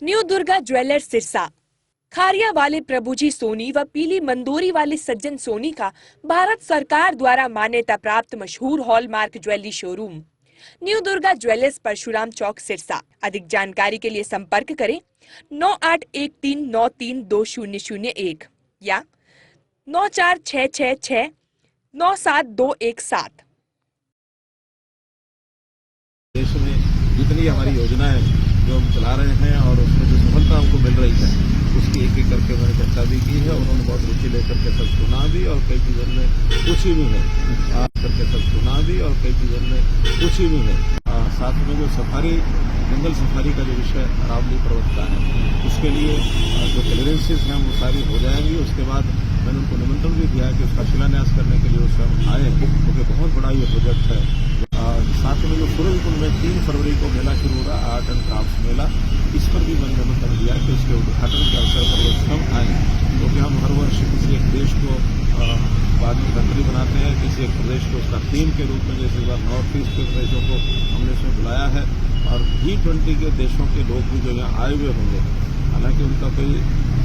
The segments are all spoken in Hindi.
New Durga jewellers Sirsa. खारिया वाले प्रभुजी सोनी व पीली मंदोरी वाले सज्जन सोनी का भारत सरकार द्वारा मान्यता प्राप्त मशहूर hallmark jewellery showroom new Durga jewellers Parshuram Chowk Sirsa. अधिक जानकारी के लिए संपर्क करें 9813932001 या 9466697217। देश में जितनी हमारी योजनाएं जो हम चला रहे हैं और उसमें जो सफलता हमको मिल रही है उसकी एक एक करके मैंने चर्चा भी की है। उन्होंने बहुत रुचि लेकर के सब सुना भी और कई चीज़ों में पूछी भी है करके सब सुना भी और कई चीज़ों में पूछी भी है। साथ में जो सफारी जंगल सफारी का जो विषय अरावली पर्वत का है उसके लिए जो क्लियरेंसेज हैं वो सारी हो जाएंगी। उसके बाद मैंने उनको निमंत्रण भी दिया कि उसका शिलान्यास करने के लिए उस समय आए क्योंकि बहुत बड़ा ये प्रोजेक्ट है। साथ में जो सूरजकुंड में 3 फरवरी को मेला शुरू हो रहा आर्ट एंड क्राफ्ट मेला, इस पर भी मैंने निमंत्रण दिया कि उसके उद्घाटन के अवसर पर वो हम आए क्योंकि हम हर वर्ष किसी एक देश को बाद में कंट्री बनाते हैं, किसी एक प्रदेश को उसका थीम के रूप में। जैसे इस बार नॉर्थ ईस्ट के प्रदेशों को हमने इसमें बुलाया है और G20 के देशों के लोग भी जो यहाँ आए हुए होंगे। हालांकि उनका कोई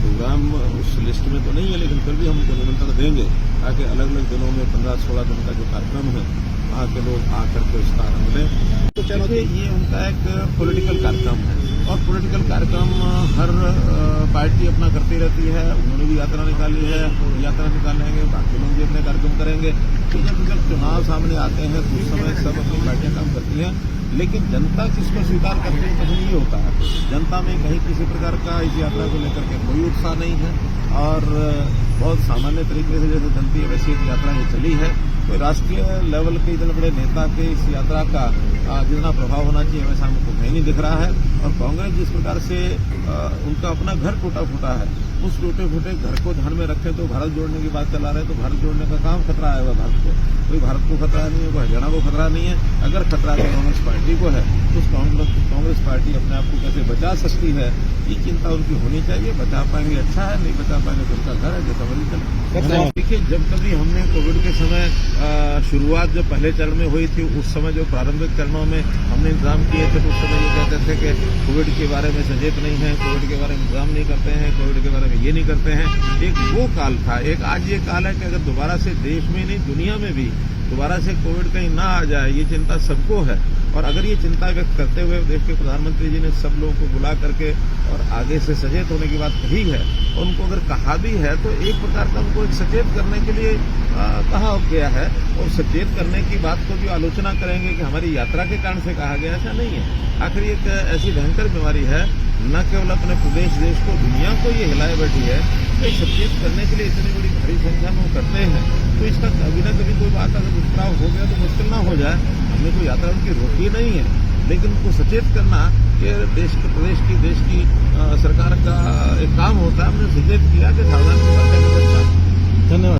प्रोग्राम उस लिस्ट में तो नहीं है लेकिन फिर भी हम उनको निमंत्रण देंगे ताकि अलग अलग दिनों में 15-16 दिन का जो कार्यक्रम है वहाँ के लोग आकर के उसका आनंद लें। तो चलिए ये उनका एक पॉलिटिकल कार्यक्रम है और पॉलिटिकल कार्यक्रम हर पार्टी अपना करती रहती है। उन्होंने भी यात्रा निकाली है, यात्रा निकालेंगे, बाकी लोग भी अपने कार्यक्रम करेंगे। तो जब चुनाव सामने आते हैं तो उस समय सब अपनी पार्टियां काम करती हैं लेकिन जनता किसको स्वीकार करती है कभी नहीं होता है। जनता में कहीं किसी प्रकार का इस यात्रा को लेकर के कोई उत्साह नहीं है और बहुत सामान्य तरीके से जैसे चलती है वैसी एक यात्रा ये चली है। कोई राष्ट्रीय लेवल के इतने बड़े नेता के इस यात्रा का जितना प्रभाव होना चाहिए वैसा हमको कहीं नहीं दिख रहा है। और कांग्रेस जिस प्रकार से उनका अपना घर टूटा फूटा है उस टूटे फूटे घर को ध्यान में रखें तो भारत जोड़ने की बात चला रहे तो भारत जोड़ने का काम खतरा आएगा भारत को। कोई भारत को खतरा नहीं है, कोई हरियाणा को खतरा नहीं है। अगर खतरा तो कांग्रेस पार्टी को है तो उस कांग्रेस पार्टी अपने आप को कैसे बचा सकती है ये चिंता उनकी होनी चाहिए। बचा पाएंगे अच्छा है, नहीं बचा पाएंगे तो उनका घर है जैसा मर्जी चले। देखिए जब कभी हमने कोविड के समय शुरुआत जब पहले चरण में हुई थी उस समय जो प्रारंभिक चरणों में हमने इंतजाम किए थे तो उस समय ये कहते थे कि कोविड के बारे में सचेत नहीं है, कोविड के बारे में इंतजाम नहीं करते हैं, कोविड के बारे में ये नहीं करते हैं। एक वो काल था। एक आज ये काल है कि अगर दोबारा से देश में नहीं दुनिया में भी दोबारा से कोविड कहीं ना आ जाए ये चिंता सबको है। और अगर ये चिंता व्यक्त करते हुए देश के प्रधानमंत्री जी ने सब लोगों को बुला करके और आगे से सचेत होने की बात कही है और उनको अगर कहा भी है तो एक प्रकार का उनको एक सचेत करने के लिए कहा गया है। और सचेत करने की बात को भी आलोचना करेंगे कि हमारी यात्रा के कारण से कहा गया, ऐसा नहीं है। आखिर एक ऐसी भयंकर बीमारी है न केवल अपने प्रदेश देश को दुनिया को ये हिलाए बैठी है तो सचेत करने के लिए इतनी बड़ी भारी संख्या में वो करते हैं तो इसका कभी ना कभी कोई बात अगर दुष्प्रभाव हो गया तो मुश्किल ना हो जाए। हमने कोई यात्रा उनकी रोकी नहीं है लेकिन उनको सचेत करना ये देश की सरकार का एक काम होता है। हमने सचेत किया कि सावधानी बरतने का। धन्यवाद।